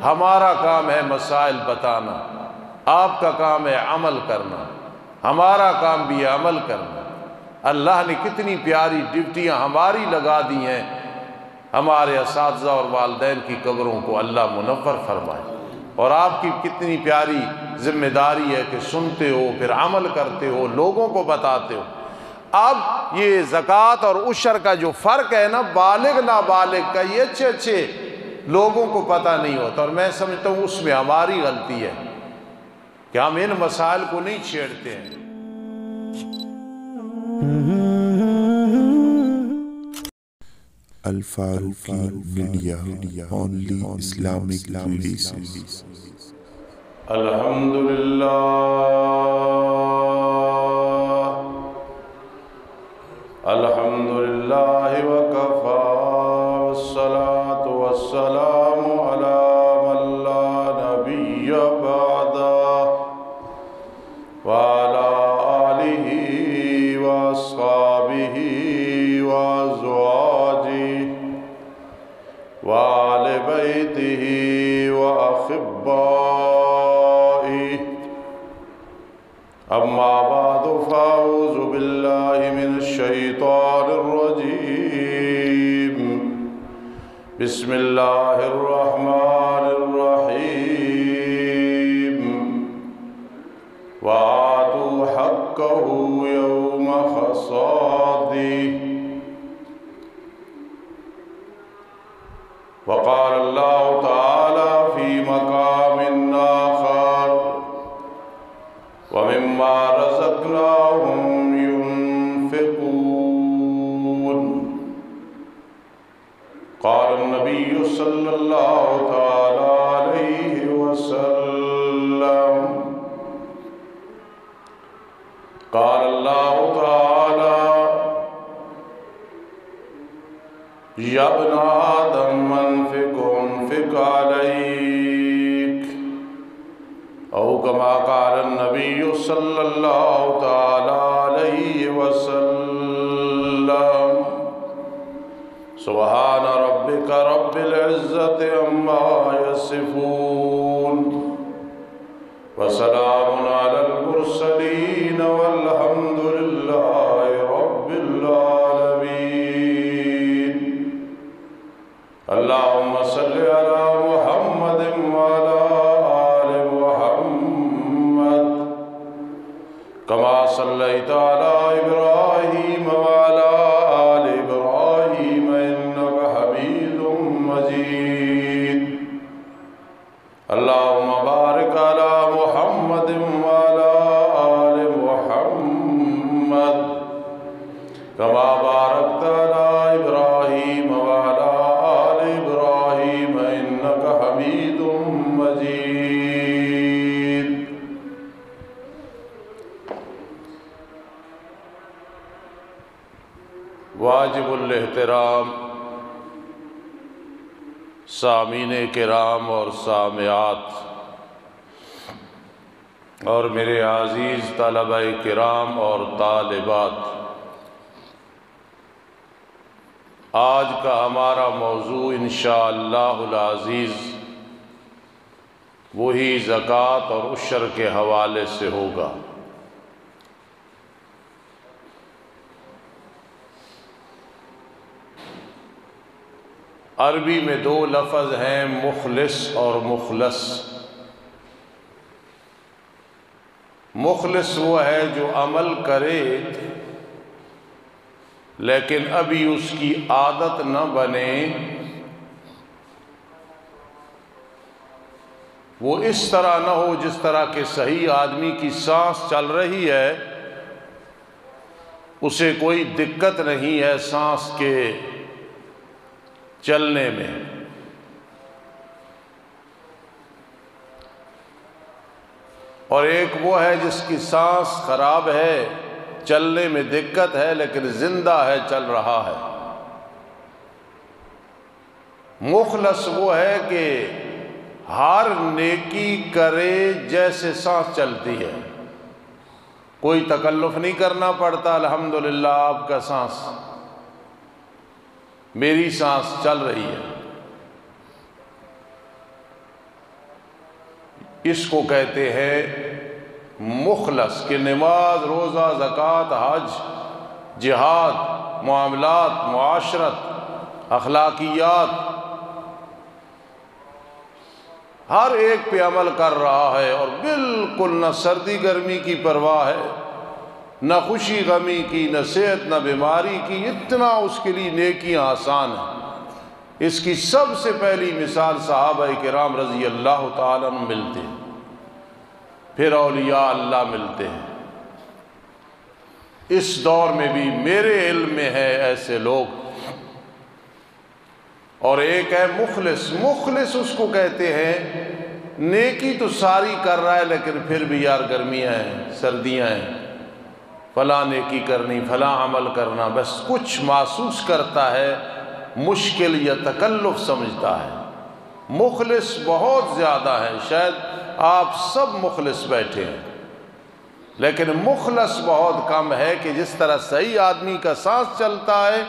ہمارا کام ہے مسائل بتانا، آپ کا کام ہے عمل کرنا، ہمارا کام بھی ہے عمل کرنا۔ اللہ نے کتنی پیاری ڈیوٹیاں ہماری لگا دی ہیں، ہمارے اساتذہ اور والدین کی قبروں کو اللہ منور فرمائے، اور آپ کی کتنی پیاری ذمہ داری ہے کہ سنتے ہو، پھر عمل کرتے ہو، لوگوں کو بتاتے ہو۔ اب یہ زکوٰۃ اور عشر کا جو فرق ہے نا، بالغ نابالغ کا، یہ اچھے لوگوں کو پتہ نہیں ہوتا، اور میں سمجھتا ہوں اس میں ہماری غلطی ہے کہ ہم ان مسائل کو نہیں چھیڑتے ہیں۔ Al-Faruqi media, only Islamic releases. الحمدللہ الحمدللہ وکفی والصلاة والسلام علی من لا نبی بعدہ وعلی آلہ واصحابہ وازواجہ وآل بیتہ وأحبائہ۔ اما بعد فاعوذ باللہ من الشیطان الرجیم، بسم اللہ الرحمن الرحیم۔ وآتوا حقہ یوم حصادہ۔ وقال اللہ تعالی فی مقام آخر، وَمِمَّا رَزَقْنَاهُمْ يُنْفِقُونَ۔ قال النبی صلی اللہ تعالی علیہ وسلم، قال اللہ تعالی یا ابن آدم انفق علیک، او کما قال النبی صلی اللہ تعالی علیہ وسلم۔ سبحان ربک رب العزت عما یصفون، وسلام علی المرسلین والحمد للہ رب العالمین۔ اللہم صل علی محمد وعلی كما صليت على إبراهيم وعلى آل إبراهيم إنك حميد مجيد۔ اللهم بارك على محمد وعلى آل محمد كما باركت على إبراهيم وعلى آل إبراهيم إنك حميد مجيد۔ واجب الاحترام سامعین کرام اور سامعات اور میرے عزیز طلبہ کرام اور طالبات، آج کا ہمارا موضوع انشاءاللہ العزیز وہی زکوٰۃ اور عشر کے حوالے سے ہوگا۔ عربی میں دو لفظ ہیں، مخلص اور مخلص۔ مخلص وہ ہے جو عمل کرے لیکن ابھی اس کی عادت نہ بنے، وہ اس طرح نہ ہو جس طرح کہ صحیح آدمی کی سانس چل رہی ہے، اسے کوئی دقت نہیں ہے سانس کے چلنے میں، اور ایک وہ ہے جس کی سانس خراب ہے، چلنے میں دقت ہے لیکن زندہ ہے، چل رہا ہے۔ مخلص وہ ہے کہ ہر نیکی کرے جیسے سانس چلتی ہے، کوئی تکلف نہیں کرنا پڑتا۔ الحمدللہ آپ کا سانس، میری سانس چل رہی ہے، اس کو کہتے ہیں مخلص، کہ نماز، روزہ، زکوٰۃ، حج، جہاد، معاملات، معاشرت، اخلاقیات، ہر ایک پہ عمل کر رہا ہے، اور بالکل نہ سردی گرمی کی پرواہ ہے، نہ خوشی غمی کی، نہ صحت نہ بیماری کی، اتنا اس کے لیے نیکیاں آسان ہیں۔ اس کی سب سے پہلی مثال صحابہ کرام رضی اللہ تعالیٰ عنہ ملتے ہیں، پھر اولیاء اللہ ملتے ہیں۔ اس دور میں بھی میرے علم میں ہے ایسے لوگ۔ اور ایک ہے مخلص۔ مخلص اس کو کہتے ہیں نیکی تو ساری کر رہا ہے، لیکن پھر بھی یار گرمیاں ہیں، سردیاں ہیں، فلاں نیکی کرنی، فلاں عمل کرنا، بس کچھ محسوس کرتا ہے، مشکل یا تکلف سمجھتا ہے۔ مخلص بہت زیادہ ہیں، شاید آپ سب مخلص بیٹھے ہیں، لیکن مخلص بہت کم ہے، کہ جس طرح صحیح آدمی کا سانس چلتا ہے،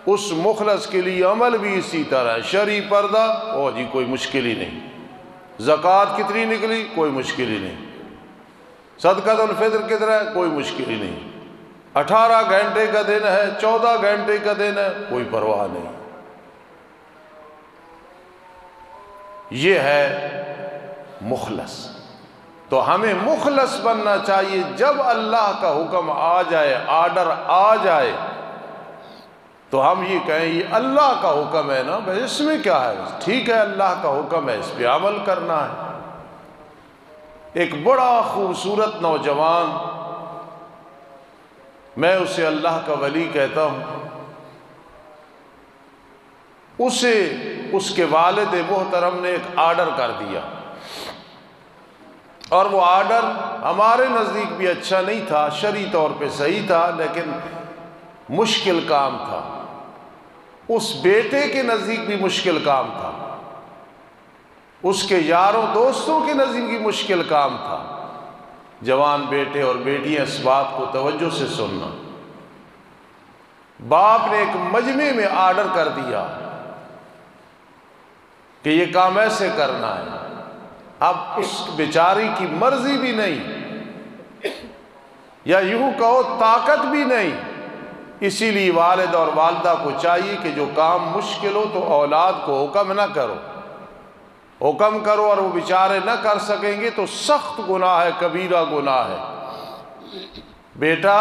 اس مخلص کے لیے عمل بھی اسی طرح ہے۔ شرعی پردہ، او جی کوئی مشکل ہی نہیں، زکوٰۃ کتنی نکلی، کوئی مشکل ہی نہیں، صدقۃ الفطر کتنا ہے، کوئی مشکل ہی نہیں، 18 گھنٹے کا دن ہے، 14 گھنٹے کا دن ہے، کوئی پرواہ نہیں۔ یہ ہے مخلص۔ تو ہمیں مخلص بننا چاہیے۔ جب اللہ کا حکم آ جائے، آرڈر آ جائے، تو ہم یہ کہیں یہ اللہ کا حکم ہے نا، بھائی اس میں کیا ہے، ٹھیک ہے اللہ کا حکم ہے، اس پہ عمل کرنا ہے۔ ایک بڑا خوبصورت نوجوان، میں اسے اللہ کا ولی کہتا ہوں، اسے اس کے والد محترم نے ایک آرڈر کر دیا، اور وہ آرڈر ہمارے نزدیک بھی اچھا نہیں تھا، شرعی طور پہ صحیح تھا، لیکن مشکل کام تھا۔ اس بیٹے کے نزدیک بھی مشکل کام تھا، اس کے یاروں دوستوں کے نزدیک بھی مشکل کام تھا۔ جوان بیٹے اور بیٹیاں اس بات کو توجہ سے سننا، باپ نے ایک مجمع میں آرڈر کر دیا کہ یہ کام ایسے کرنا ہے۔ اب اس بیچاری کی مرضی بھی نہیں، یا یوں کہو طاقت بھی نہیں، اسی لیے والد اور والدہ کو چاہیے کہ جو کام مشکل ہو تو اولاد کو حکم نہ کرو، حکم کرو اور وہ بیچارے نہ کر سکیں گے تو سخت گناہ ہے، کبیرہ گناہ ہے۔ بیٹا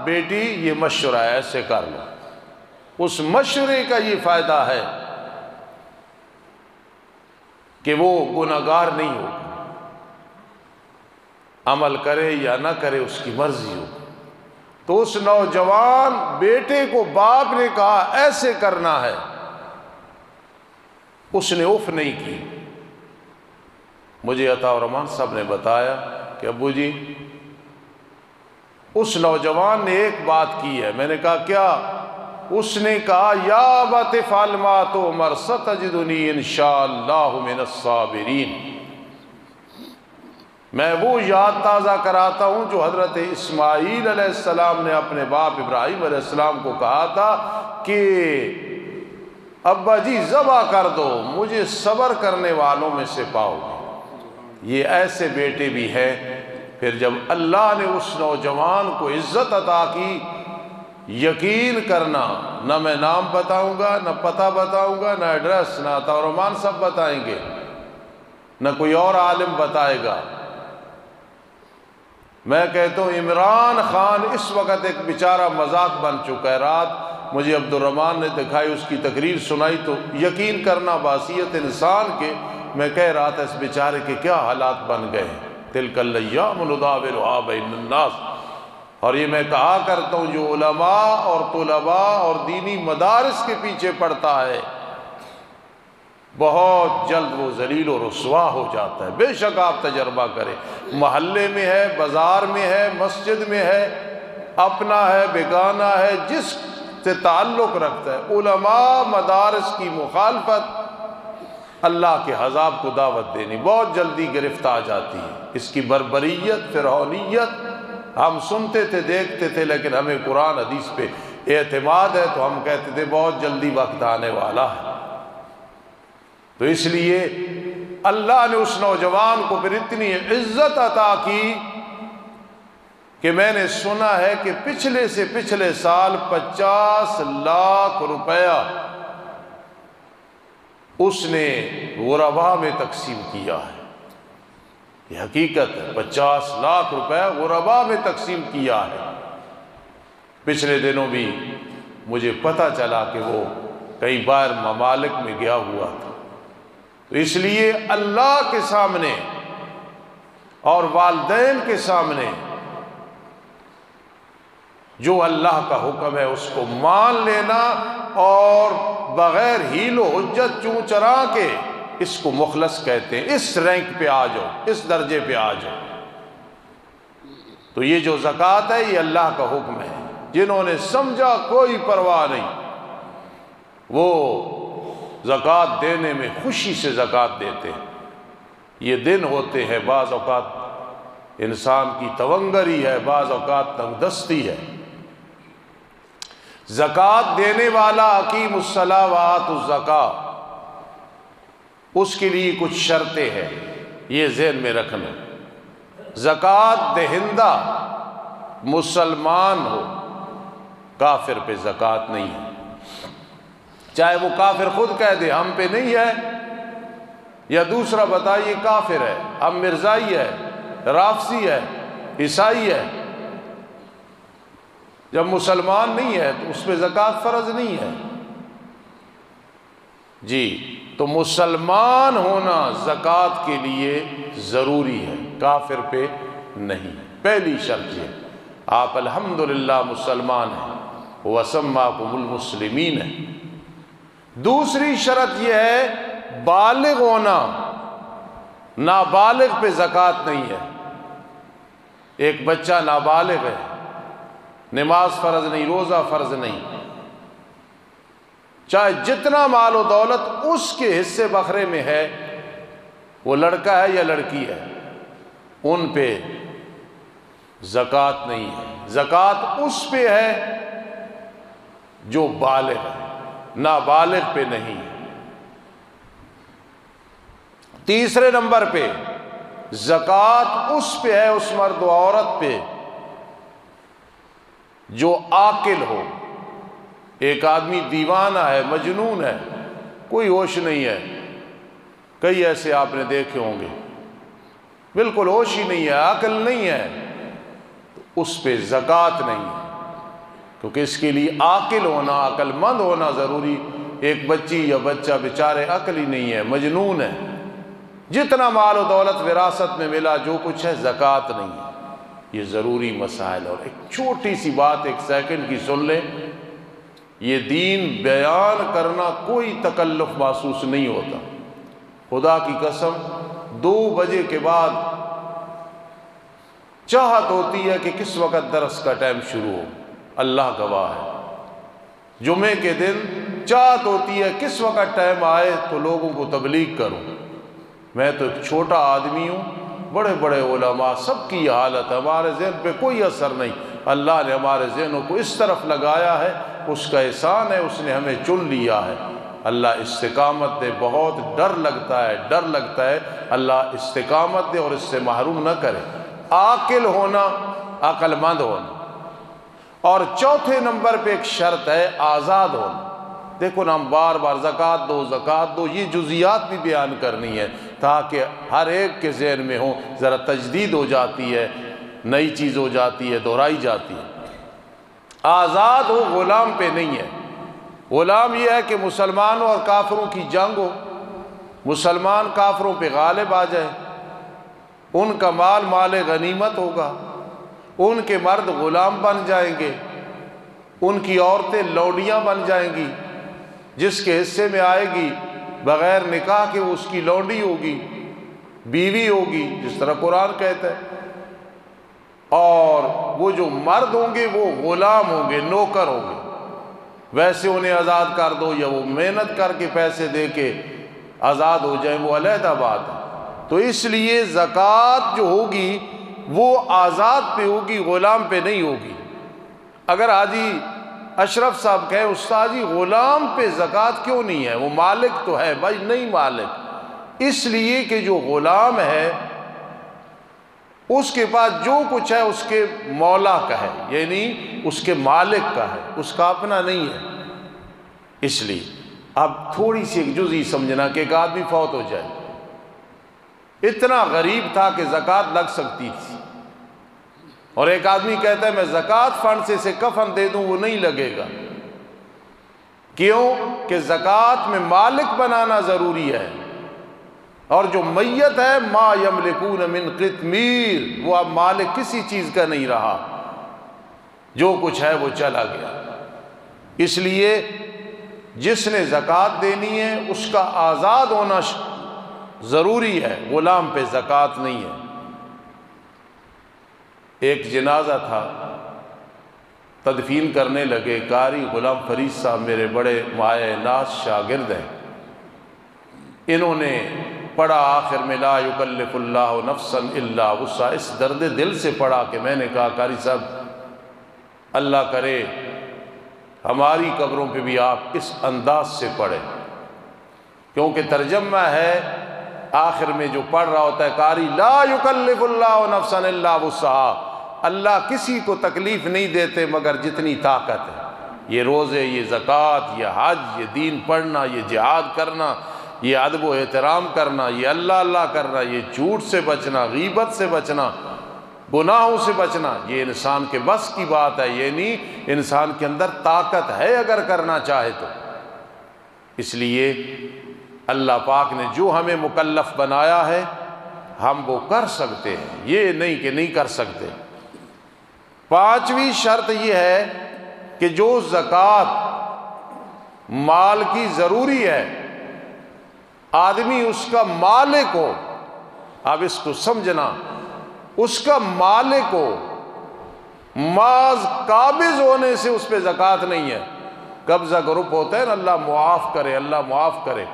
بیٹی یہ مشورہ ہے، ایسے کر لو۔ اس مشورے کا یہ فائدہ ہے کہ وہ گناہگار نہیں ہوگا، عمل کرے یا نہ کرے اس کی مرضی ہوگی۔ تو اس نوجوان بیٹے کو باپ نے کہا ایسے کرنا ہے، اس نے اف نہیں کی۔ مجھے عطا الرحمن صاحب نے بتایا کہ ابو جی اس نوجوان نے ایک بات کی ہے۔ میں نے کہا کیا؟ اس نے کہا یا ابت افعل ما تؤمر ستجدنی انشاءاللہ من الصابرین۔ میں وہ یاد تازہ کراتا ہوں جو حضرت اسماعیل علیہ السلام نے اپنے باپ ابراہیم علیہ السلام کو کہا تھا کہ ابا جی ذبح کر دو، مجھے صبر کرنے والوں میں سے پاؤ گے۔ یہ ایسے بیٹے بھی ہیں۔ پھر جب اللہ نے اس نوجوان کو عزت عطا کی، یقین کرنا، نہ میں نام بتاؤں گا، نہ پتہ بتاؤں گا، نہ ایڈریس، نہ عطا الرحمن سب بتائیں گے، نہ کوئی اور عالم بتائے گا۔ میں کہتا ہوں عمران خان اس وقت ایک بیچارہ مذاق بن چکا ہے۔ رات مجھے عبد الرحمن نے دکھائی، اس کی تقریر سنائی تو یقین کرنا بحیثیت انسان کے میں کہہ رہا تھا اس بیچارے کے کیا حالات بن گئے ہیں۔ تلک الایام نداولها بین الناس۔ اور یہ میں کہا کرتا ہوں جو علماء اور طلباء اور دینی مدارس کے پیچھے پڑتا ہے بہت جلد وہ ذلیل و رسوا ہو جاتا ہے۔ بے شک آپ تجربہ کریں، محلے میں ہے، بازار میں ہے، مسجد میں ہے، اپنا ہے، بیگانہ ہے، جس سے تعلق رکھتا ہے، علماء مدارس کی مخالفت، اللہ کے عذاب کو دعوت دینی بہت جلدی گرفت آ جاتی ہے۔ اس کی بربریت، فرعونیت ہم سنتے تھے، دیکھتے تھے، لیکن ہمیں قرآن حدیث پہ اعتماد ہے تو ہم کہتے تھے بہت جلدی وقت آنے والا ہے۔ تو اس لیے اللہ نے اس نوجوان کو پھر اتنی عزت عطا کی کہ میں نے سنا ہے کہ پچھلے سے پچھلے سال 50 لاکھ روپیہ اس نے غرباء میں تقسیم کیا ہے۔ یہ حقیقت ہے، 50 لاکھ روپے غرباء میں تقسیم کیا ہے۔ پچھلے دنوں بھی مجھے پتہ چلا کہ وہ کئی بار ممالک میں گیا ہوا تھا۔ تو اس لیے اللہ کے سامنے اور والدین کے سامنے جو اللہ کا حکم ہے اس کو مان لینا، اور بغیر حیل و حجت چوں چرا کے اس کو مخلص کہتے ہیں۔ اس رینک پہ آ جاؤ، اس درجے پہ آ جاؤ۔ تو یہ جو زکوٰۃ ہے یہ اللہ کا حکم ہے۔ جنہوں نے سمجھا کوئی پرواہ نہیں، وہ زکوٰۃ دینے میں خوشی سے زکوٰۃ دیتے ہیں۔ یہ دن ہوتے ہیں، بعض اوقات انسان کی تونگری ہے، بعض اوقات تنگ دستی ہے۔ زکوٰۃ دینے والا اقیم الصلاۃ وآتوا الزکاۃ، اس کے لیے کچھ شرطیں ہیں، یہ ذہن میں رکھنا۔ زکوٰۃ دہندہ مسلمان ہو، کافر پہ زکوٰۃ نہیں ہے، چاہے وہ کافر خود کہہ دے ہم پہ نہیں ہے، یا دوسرا بتائیے کافر ہے، ہم مرزائی ہے، رافضی ہے، عیسائی ہے، جب مسلمان نہیں ہے تو اس پہ زکوٰۃ فرض نہیں ہے۔ جی، تو مسلمان ہونا زکوٰۃ کے لیے ضروری ہے، کافر پہ نہیں۔ پہلی شرط یہ، آپ الحمدللہ مسلمان ہیں، وَسَمَّاكُمُ الْمُسْلِمِينَ ہے۔ دوسری شرط یہ ہے بالغ ہونا، نابالغ پہ زکوٰۃ نہیں ہے۔ ایک بچہ نابالغ ہے، نماز فرض نہیں، روزہ فرض نہیں، چاہے جتنا مال و دولت اس کے حصے بکھرے میں ہے، وہ لڑکا ہے یا لڑکی ہے، ان پہ زکوٰۃ نہیں ہے۔ زکوٰۃ اس پہ ہے جو بالغ ہے، نابالغ پہ نہیں ہے۔ تیسرے نمبر پہ زکوٰۃ اس پہ ہے، اس مرد و عورت پہ جو عاقل ہو۔ ایک آدمی دیوانہ ہے، مجنون ہے، کوئی ہوش نہیں ہے، کئی ایسے آپ نے دیکھے ہوں گے، بالکل ہوش ہی نہیں ہے، عقل نہیں ہے، تو اس پہ زکوٰۃ نہیں ہے، کیونکہ اس کے لیے عاقل ہونا، عقل مند ہونا ضروری۔ ایک بچی یا بچہ بیچارے عقل ہی نہیں ہے، مجنون ہے، جتنا مال و دولت وراثت میں ملا جو کچھ ہے، زکوٰۃ نہیں ہے۔ یہ ضروری مسائل۔ اور ایک چھوٹی سی بات 1 سیکنڈ کی سن لیں، یہ دین بیان کرنا کوئی تکلف محسوس نہیں ہوتا۔ خدا کی قسم 2 بجے کے بعد چاہت ہوتی ہے کہ کس وقت درس کا ٹائم شروع ہو، اللہ گواہ ہے۔ جمعے کے دن چاہت ہوتی ہے کس وقت ٹائم آئے تو لوگوں کو تبلیغ کروں۔ میں تو ایک چھوٹا آدمی ہوں، بڑے بڑے علماء سب کی یہ حالت ہے، ہمارے ذہن پہ کوئی اثر نہیں۔ اللہ نے ہمارے ذہنوں کو اس طرف لگایا ہے، اس کا احسان ہے، اس نے ہمیں چن لیا ہے۔ اللہ استقامت دے، بہت ڈر لگتا ہے، اللہ استقامت دے اور اس سے محروم نہ کرے۔ عاقل ہونا، عقل مند ہونا۔ اور چوتھے نمبر پہ ایک شرط ہے آزاد ہونا۔ دیکھو نا، ہم بار بار زکوٰۃ دو زکوٰۃ دو، یہ جزیات بھی بیان کرنی ہے تاکہ ہر ایک کے ذہن میں ہو، ذرا تجدید ہو جاتی ہے، نئی چیز ہو جاتی ہے، دہرائی جاتی ہے۔ آزاد ہو، غلام پہ نہیں ہے۔ غلام یہ ہے کہ مسلمانوں اور کافروں کی جنگ ہو، مسلمان کافروں پہ غالب آ جائے، ان کا مال مال غنیمت ہوگا، ان کے مرد غلام بن جائیں گے، ان کی عورتیں لونڈیاں بن جائیں گی، جس کے حصے میں آئے گی بغیر نکاح کے اس کی لونڈی ہوگی، بیوی ہوگی، جس طرح قرآن کہتا ہے۔ اور وہ جو مرد ہوں گے وہ غلام ہوں گے، نوکر ہوں گے۔ ویسے انہیں آزاد کر دو یا وہ محنت کر کے پیسے دے کے آزاد ہو جائیں، وہ علیحدہ بات ہے۔ تو اس لیے زکوٰۃ جو ہوگی وہ آزاد پہ ہوگی، غلام پہ نہیں ہوگی۔ اگر حاجی اشرف صاحب کہیں استاد جی غلام پہ زکوٰۃ کیوں نہیں ہے، وہ مالک تو ہے بھائی، نہیں مالک، اس لیے کہ جو غلام ہے اس کے پاس جو کچھ ہے اس کے مولا کا ہے، یعنی اس کے مالک کا ہے، اس کا اپنا نہیں ہے۔ اس لیے اب تھوڑی سی ایک جزئی سمجھنا کہ ایک آدمی فوت ہو جائے، اتنا غریب تھا کہ زکوٰۃ لگ سکتی تھی، اور ایک آدمی کہتا ہے میں زکوٰۃ فنڈ سے اسے کفن دے دوں، وہ نہیں لگے گا۔ کیوں کہ زکوٰۃ میں مالک بنانا ضروری ہے، اور جو میت ہے ما یملکون من قطمیر، وہ اب مالک کسی چیز کا نہیں رہا، جو کچھ ہے وہ چلا گیا۔ اس لیے جس نے زکوٰۃ دینی ہے اس کا آزاد ہونا ضروری ہے، غلام پہ زکوٰۃ نہیں ہے۔ ایک جنازہ تھا، تدفین کرنے لگے، قاری غلام فرید صاحب میرے بڑے مایہ ناز شاگرد ہیں، انہوں نے پڑھا آخر میں لا یکلف اللہ نفسا الا وسعہا، اس درد دل سے پڑھا کہ میں نے کہا قاری صاحب اللہ کرے ہماری قبروں پہ بھی آپ اس انداز سے پڑھیں، کیونکہ ترجمہ ہے آخر میں جو پڑھ رہا ہوتا ہے قاری لا یکلف اللہ نفسا الا وسعہا، اللہ کسی کو تکلیف نہیں دیتے مگر جتنی طاقت ہے۔ یہ روزے، یہ زکوٰۃ، یہ حج، یہ دین پڑھنا، یہ جہاد کرنا، یہ ادب و احترام کرنا، یہ اللہ اللہ کرنا، یہ جھوٹ سے بچنا، غیبت سے بچنا، گناہوں سے بچنا، یہ انسان کے بس کی بات ہے، یہ نہیں انسان کے اندر طاقت ہے اگر کرنا چاہے تو۔ اس لیے اللہ پاک نے جو ہمیں مکلف بنایا ہے ہم وہ کر سکتے ہیں، یہ نہیں کہ نہیں کر سکتے۔ پانچویں شرط یہ ہے کہ جو زکوٰۃ مال کی ضروری ہے آدمی اس کا مالک ہو، اب اس کو سمجھنا، اس کا مالک ہو، محض قابض ہونے سے اس پہ زکوٰۃ نہیں ہے۔ قبضہ گروپ ہوتا ہے نا، اللہ معاف کرے، اللہ معاف کرے،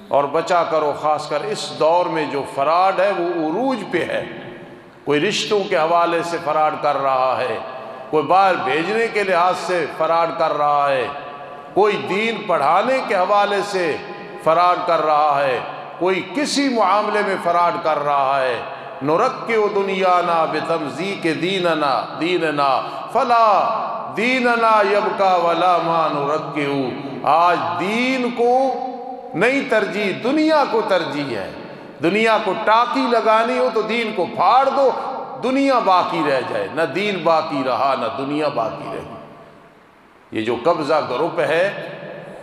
اور بچا کرو، خاص کر اس دور میں جو فراڈ ہے وہ عروج پہ ہے، کوئی رشتوں کے حوالے سے فراڈ کر رہا ہے، کوئی باہر بھیجنے کے لحاظ سے فراڈ کر رہا ہے، کوئی دین پڑھانے کے حوالے سے فراڈ کر رہا ہے، کوئی کسی معاملے میں فراڈ کر رہا ہے۔ نرکّع دنیانا بتمزیق دیننا فلا دیننا یبقى ولا ما نرکّع، آج دین کو نہیں ترجیح، دنیا کو ترجیح ہے۔ دنیا کو ٹاکی لگانی ہو تو دین کو پھاڑ دو، دنیا باقی رہ جائے، نہ دین باقی رہا نہ دنیا باقی رہی۔ یہ جو قبضہ گروپ ہے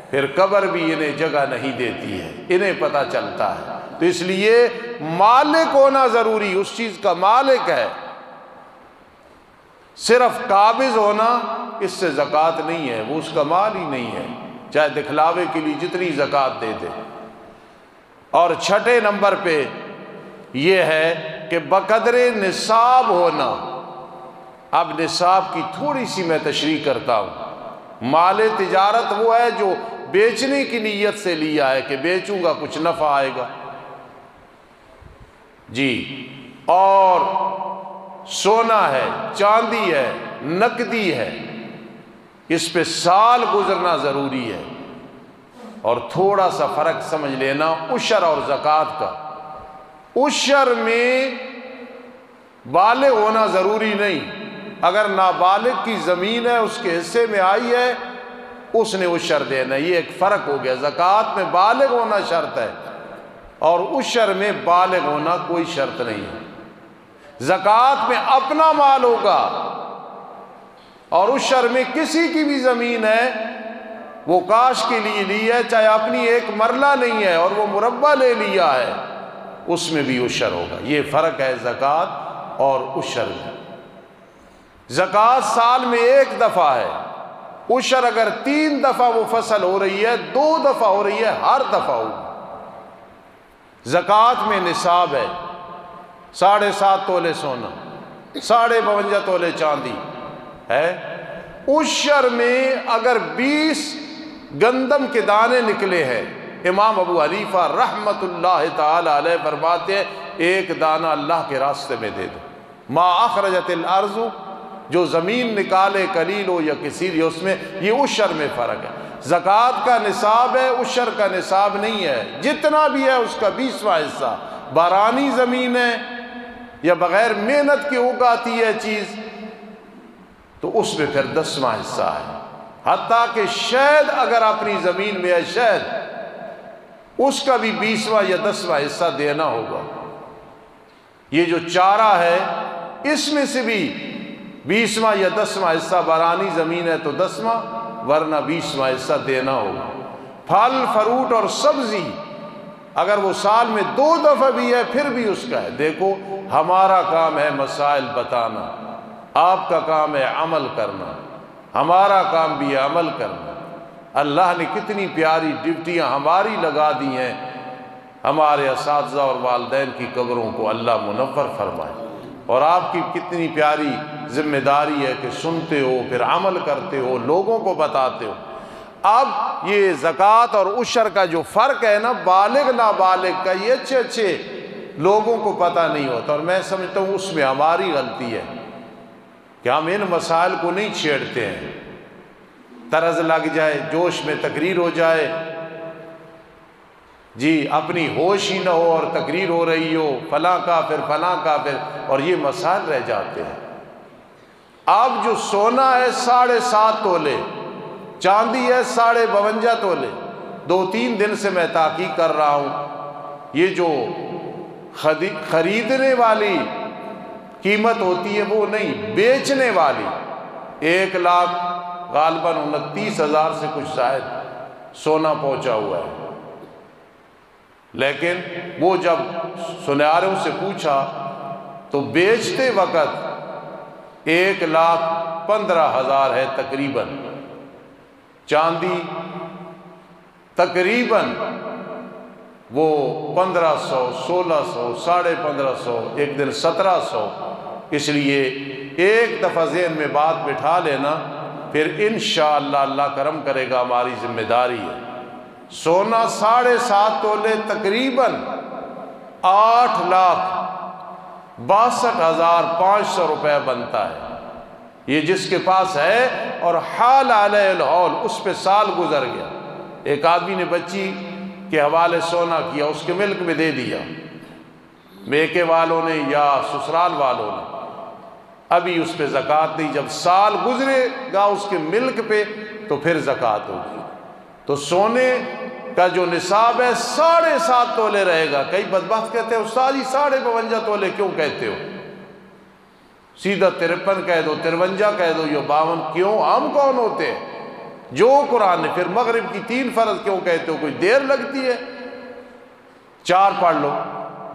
پھر قبر بھی انہیں جگہ نہیں دیتی ہے، انہیں پتہ چلتا ہے۔ تو اس لیے مالک ہونا ضروری، اس چیز کا مالک ہے، صرف قابض ہونا اس سے زکوٰۃ نہیں ہے، وہ اس کا مال ہی نہیں ہے، چاہے دکھلاوے کے لیے جتنی زکوٰۃ دے دے۔ اور چھٹے نمبر پہ یہ ہے کہ بقدر نصاب ہونا۔ اب نصاب کی تھوڑی سی میں تشریح کرتا ہوں۔ مال تجارت وہ ہے جو بیچنے کی نیت سے لیا ہے کہ بیچوں گا کچھ نفع آئے گا جی، اور سونا ہے، چاندی ہے، نقدی ہے، اس پہ سال گزرنا ضروری ہے۔ اور تھوڑا سا فرق سمجھ لینا عشر اور زکوٰۃ کا۔ عشر میں بالغ ہونا ضروری نہیں، اگر نابالغ کی زمین ہے اس کے حصے میں آئی ہے اس نے عشر دینا، یہ ایک فرق ہو گیا۔ زکوٰۃ میں بالغ ہونا شرط ہے اور عشر میں بالغ ہونا کوئی شرط نہیں ہے۔ زکوٰۃ میں اپنا مال ہوگا اور عشر میں کسی کی بھی زمین ہے وہ کاش کے لیے لی ہے، چاہے اپنی ایک مرلہ نہیں ہے اور وہ مربع لے لیا ہے، اس میں بھی عشر ہوگا۔ یہ فرق ہے زکوٰۃ اور عشر میں۔ زکوٰۃ سال میں ایک دفعہ ہے، عشر اگر 3 دفعہ وہ فصل ہو رہی ہے، 2 دفعہ ہو رہی ہے، ہر دفعہ ہوگی۔ زکوٰۃ میں نصاب ہے 7.5 تولے سونا، 52 تولے چاندی ہے۔ عشر میں اگر 20 گندم کے دانے نکلے ہیں، امام ابو حنیفہ رحمت اللہ تعالی علیہ فرماتے ہیں ایک دانہ اللہ کے راستے میں دے دو۔ ما اخرجت الارض، جو زمین نکالے قلیل ہو یا کثیر، اس میں یہ عشر میں فرق ہے۔ زکوٰۃ کا نصاب ہے، عشر کا نصاب نہیں ہے۔ جتنا بھی ہے اس کا 20واں حصہ، بارانی زمین ہے یا بغیر محنت کے اگاتی ہے چیز تو اس میں پھر 10واں حصہ ہے۔ حتیٰ کہ شہد اگر اپنی زمین میں ہے شہد، اس کا بھی 20واں یا 10واں حصہ دینا ہوگا۔ یہ جو چارہ ہے اس میں سے بھی 20واں یا 10واں حصہ، بارانی زمین ہے تو 10واں، ورنہ 20واں حصہ دینا ہوگا۔ پھل فروٹ اور سبزی اگر وہ سال میں 2 دفعہ بھی ہے پھر بھی اس کا ہے۔ دیکھو ہمارا کام ہے مسائل بتانا، آپ کا کام ہے عمل کرنا، ہمارا کام بھی ہے عمل کرنا۔ اللہ نے کتنی پیاری ڈیوٹیاں ہماری لگا دی ہیں، ہمارے اساتذہ اور والدین کی قبروں کو اللہ منور فرمائے، اور آپ کی کتنی پیاری ذمہ داری ہے کہ سنتے ہو پھر عمل کرتے ہو، لوگوں کو بتاتے ہو۔ اب یہ زکوٰۃ اور عشر کا جو فرق ہے نا، بالغ نابالغ کا، یہ اچھے لوگوں کو پتہ نہیں ہوتا، اور میں سمجھتا ہوں اس میں ہماری غلطی ہے کہ ہم ان مسائل کو نہیں چھیڑتے ہیں۔ طرز لگ جائے، جوش میں تقریر ہو جائے، جی اپنی ہوش ہی نہ ہو اور تقریر ہو رہی ہو، فلاں کافر، اور یہ مسائل رہ جاتے ہیں۔ اب جو سونا ہے 7.5 تولے، چاندی ہے 52.5 تولے، 2-3 دن سے میں تحقیق کر رہا ہوں، یہ جو خریدنے والی قیمت ہوتی ہے وہ نہیں، بیچنے والی 1 لاکھ غالباً 29,000 سے کچھ زائد سونا پہنچا ہوا ہے۔ لیکن وہ جب سنیاروں سے پوچھا تو بیچتے وقت 1,15,000 ہے تقریباً، چاندی تقریباً وہ 1,500، 1,600، 1,550، ایک دن 1,700۔ اس لیے ایک دفعہ ذہن میں بات بٹھا لینا، پھر انشاءاللہ اللہ کرم کرے گا، ہماری ذمہ داری ہے۔ سونا 7.5 تولے تقریباً 8,62,500 روپے بنتا ہے۔ یہ جس کے پاس ہے اور حال علیہ الحول، اس پہ سال گزر گیا، ایک آدمی نے بچی کے حوالے سونا کیا، اس کے ملک میں دے دیا، میکے والوں نے یا سسرال والوں نے، ابھی اس پہ زکوٰۃ نہیں، جب سال گزرے گا اس کے ملک پہ تو پھر زکوٰۃ ہوگی۔ تو سونے کا جو نصاب ہے 7.5 تولے رہے گا۔ کئی بدبخت کہتے ہیں استاد جی 52.5 تولے کیوں کہتے ہو، سیدھا 53 کہہ دو، 53 کہہ دو، یا 52 کیوں؟ ہم کون ہوتے ہیں؟ جو قرآن نے، پھر مغرب کی 3 فرض کیوں کہتے ہو؟ کوئی دیر لگتی ہے؟ 4 پڑھ لو۔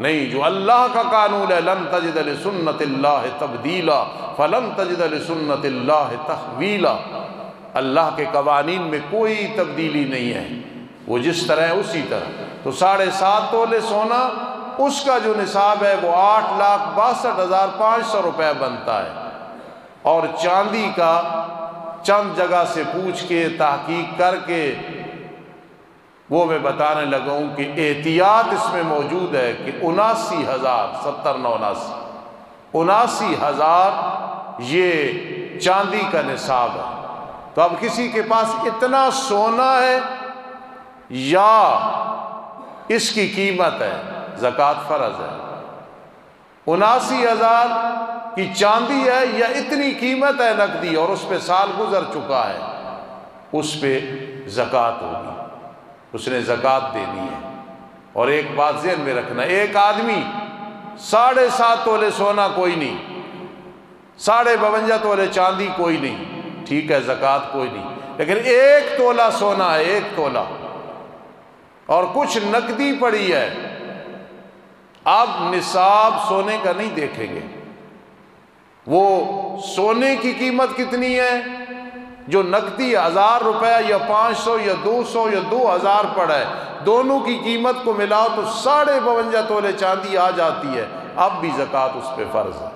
نہیں، جو اللہ کا قانون ہے، لن تجد لسنت اللہ تبدیلا فلن تجد لسنت اللہ تحویلا، اللہ کے قوانین میں کوئی تبدیلی نہیں ہے، وہ جس طرح ہے اسی طرح۔ تو 7.5 تولے سونا، اس کا جو نصاب ہے وہ 8,62,500 روپے بنتا ہے۔ اور چاندی کا چند جگہ سے پوچھ کے تحقیق کر کے وہ میں بتانے لگا ہوں کہ احتیاط اس میں موجود ہے کہ 79,000، 79 79,000 یہ چاندی کا نصاب ہے۔ تو اب کسی کے پاس اتنا سونا ہے یا اس کی قیمت ہے، زکوٰۃ فرض ہے۔ 79,000 کی چاندی ہے یا اتنی قیمت ہے نقدی اور اس پہ سال گزر چکا ہے، اس پہ زکوٰۃ ہوگی، اس نے زکوٰۃ دینی ہے۔ اور ایک بات ذہن میں رکھنا، ایک آدمی 7.5 تولے سونا کوئی نہیں، 52.5 تولے چاندی کوئی نہیں، ٹھیک ہے زکوٰۃ کوئی نہیں، لیکن 1 تولہ سونا ہے، 1 تولہ، اور کچھ نقدی پڑی ہے۔ اب نصاب سونے کا نہیں دیکھیں گے، وہ سونے کی قیمت کتنی ہے، جو نقدی 1,000 روپے یا 500 یا 200 یا 2,000 پڑا ہے، دونوں کی قیمت کو ملاؤ تو 52.5 تولے چاندی آ جاتی ہے، اب بھی زکوٰۃ اس پہ فرض ہے۔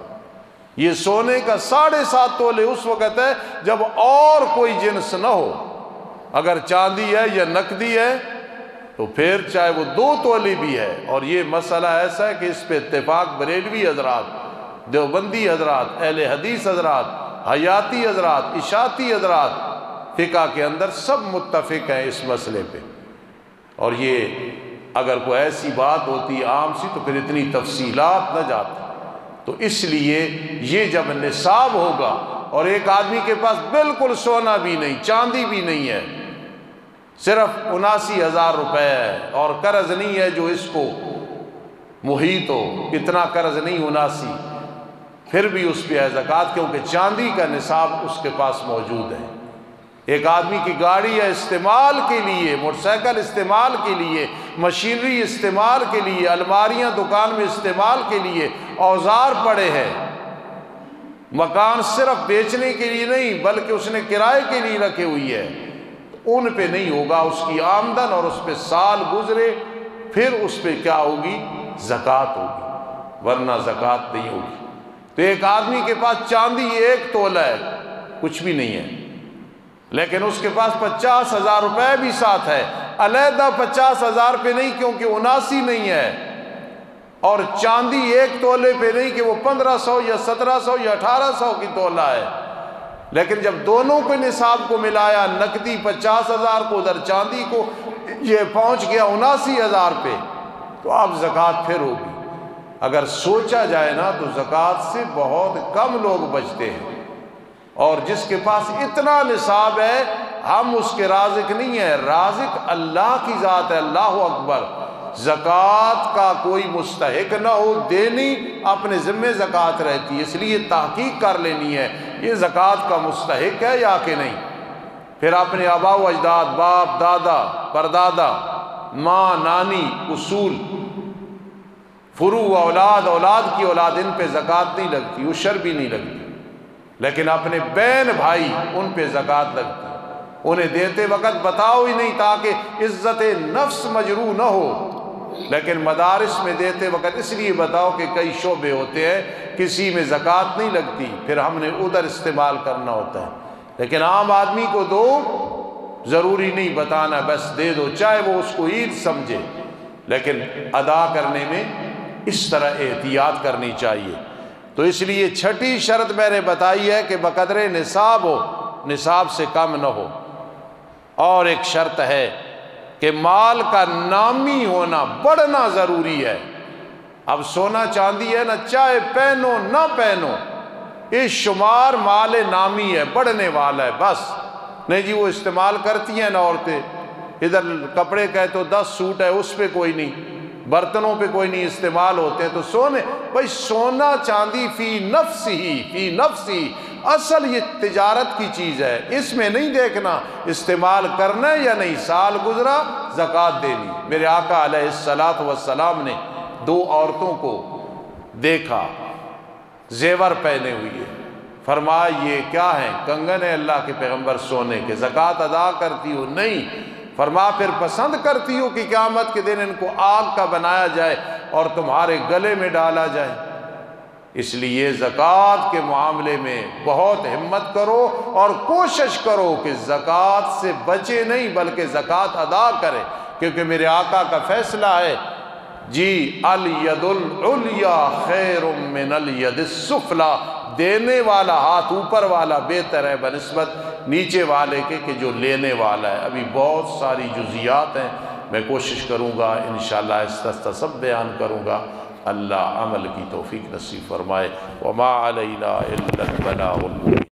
یہ سونے کا 7.5 تولے اس وقت ہے جب اور کوئی جنس نہ ہو، اگر چاندی ہے یا نقدی ہے تو پھر چاہے وہ 2 تولی بھی ہے۔ اور یہ مسئلہ ایسا ہے کہ اس پہ اتفاق بریلوی حضرات، دیوبندی حضرات، اہل حدیث حضرات، حیاتی حضرات، اشاعتی حضرات، فقہ کے اندر سب متفق ہیں اس مسئلے پہ، اور یہ اگر کوئی ایسی بات ہوتی عام سی تو پھر اتنی تفصیلات نہ جاتی۔ تو اس لیے یہ جب نصاب ہوگا اور ایک آدمی کے پاس بالکل سونا بھی نہیں، چاندی بھی نہیں ہے، صرف 79,000 روپے ہے، اور قرض نہیں ہے جو اس کو محیط ہو، اتنا قرض نہیں 79، پھر بھی اس پہ ہے زکوٰۃ، کیونکہ چاندی کا نصاب اس کے پاس موجود ہے۔ ایک آدمی کی گاڑی ہے استعمال کے لیے، موٹر سائیکل استعمال کے لیے، مشینری استعمال کے لیے، الماریاں دکان میں استعمال کے لیے، اوزار پڑے ہیں، مکان صرف بیچنے کے لیے نہیں بلکہ اس نے کرائے کے لیے رکھے ہوئی ہے، ان پہ نہیں ہوگا اس کی آمدن، اور اس پہ سال گزرے پھر اس پہ کیا ہوگی؟ زکوٰۃ ہوگی، ورنہ زکوٰۃ نہیں ہوگی۔ تو ایک آدمی کے پاس چاندی 1 تولہ ہے، کچھ بھی نہیں ہے، لیکن اس کے پاس 50,000 روپے بھی ساتھ ہے، علیحدہ 50,000 پہ نہیں کیونکہ 79 نہیں ہے، اور چاندی 1 تولے پہ نہیں کہ وہ 1500 یا 1700 یا 1800 کی تولہ ہے، لیکن جب دونوں کو نصاب کو ملایا، نقدی 50,000 کو ادھر چاندی کو، یہ پہنچ گیا 79,000 پہ، تو اب زکوٰۃ پھر ہوگی۔ اگر سوچا جائے نا تو زکوٰۃ سے بہت کم لوگ بچتے ہیں، اور جس کے پاس اتنا نصاب ہے ہم اس کے رازق نہیں ہیں، رازق اللہ کی ذات ہے۔ اللہ اکبر۔ زکوٰۃ کا کوئی مستحق نہ ہو، دینی اپنے ذمے زکوٰۃ رہتی ہے، اس لیے تحقیق کر لینی ہے یہ زکوٰۃ کا مستحق ہے یا کہ نہیں۔ پھر اپنے آباء و اجداد، باپ دادا پردادا، ماں نانی، اصول، فروع، اولاد، اولاد کی اولاد، ان پہ زکوٰۃ نہیں لگتی، عشر بھی نہیں لگتی، لیکن اپنے بہن بھائی ان پہ زکوٰۃ لگتی، انہیں دیتے وقت بتاؤ ہی نہیں تاکہ عزت نفس مجروح نہ ہو، لیکن مدارس میں دیتے وقت اس لیے بتاؤ کہ کئی شعبے ہوتے ہیں کسی میں زکوٰۃ نہیں لگتی، پھر ہم نے ادھر استعمال کرنا ہوتا ہے، لیکن عام آدمی کو دو، ضروری نہیں بتانا، بس دے دو، چاہے وہ اس کو عید سمجھے، لیکن ادا کرنے میں اس طرح احتیاط کرنی چاہیے۔ تو اس لیے چھٹی شرط میں نے بتائی ہے کہ بقدر نصاب ہو، نصاب سے کم نہ ہو، اور ایک شرط ہے کہ مال کا نامی ہونا، بڑھنا ضروری ہے۔ اب سونا چاندی ہے نا، چاہے پہنو نہ پہنو، اس شمار مال نامی ہے، بڑھنے والا ہے، بس نہیں جی وہ استعمال کرتی ہیں نا عورتیں، ادھر کپڑے کہے تو 10 سوٹ ہے، اس پہ کوئی نہیں، برتنوں پہ کوئی نہیں استعمال ہوتے ہیں، تو سونے بھائی سونا چاندی فی نفسی اصل یہ تجارت کی چیز ہے، اس میں نہیں دیکھنا استعمال کرنا ہے یا نہیں، سال گزرا زکوٰۃ دینی۔ میرے آقا علیہ الصلاۃ والسلام نے 2 عورتوں کو دیکھا زیور پہنے ہوئے، فرمایا یہ کیا ہے؟ کنگن ہے اللہ کے پیغمبر سونے کے، زکوٰۃ ادا کرتی ہو؟ نہیں۔ فرما پھر پسند کرتی ہو کہ قیامت کے دن ان کو آگ کا بنایا جائے اور تمہارے گلے میں ڈالا جائے؟ اس لیے زکوٰۃ کے معاملے میں بہت ہمت کرو اور کوشش کرو کہ زکوٰۃ سے بچے نہیں بلکہ زکوٰۃ ادا کرے، کیونکہ میرے آقا کا فیصلہ ہے جی الید العلیا خیر من الید السفلی، دینے والا ہاتھ اوپر والا بہتر ہے بنسبت نیچے والے کے کہ جو لینے والا ہے۔ ابھی بہت ساری جزیات ہیں، میں کوشش کروں گا انشاءاللہ آہستہ آہستہ سب بیان کروں گا۔ اللہ عمل کی توفیق نصیب فرمائے۔ وما علینا الا البلاغ المبین۔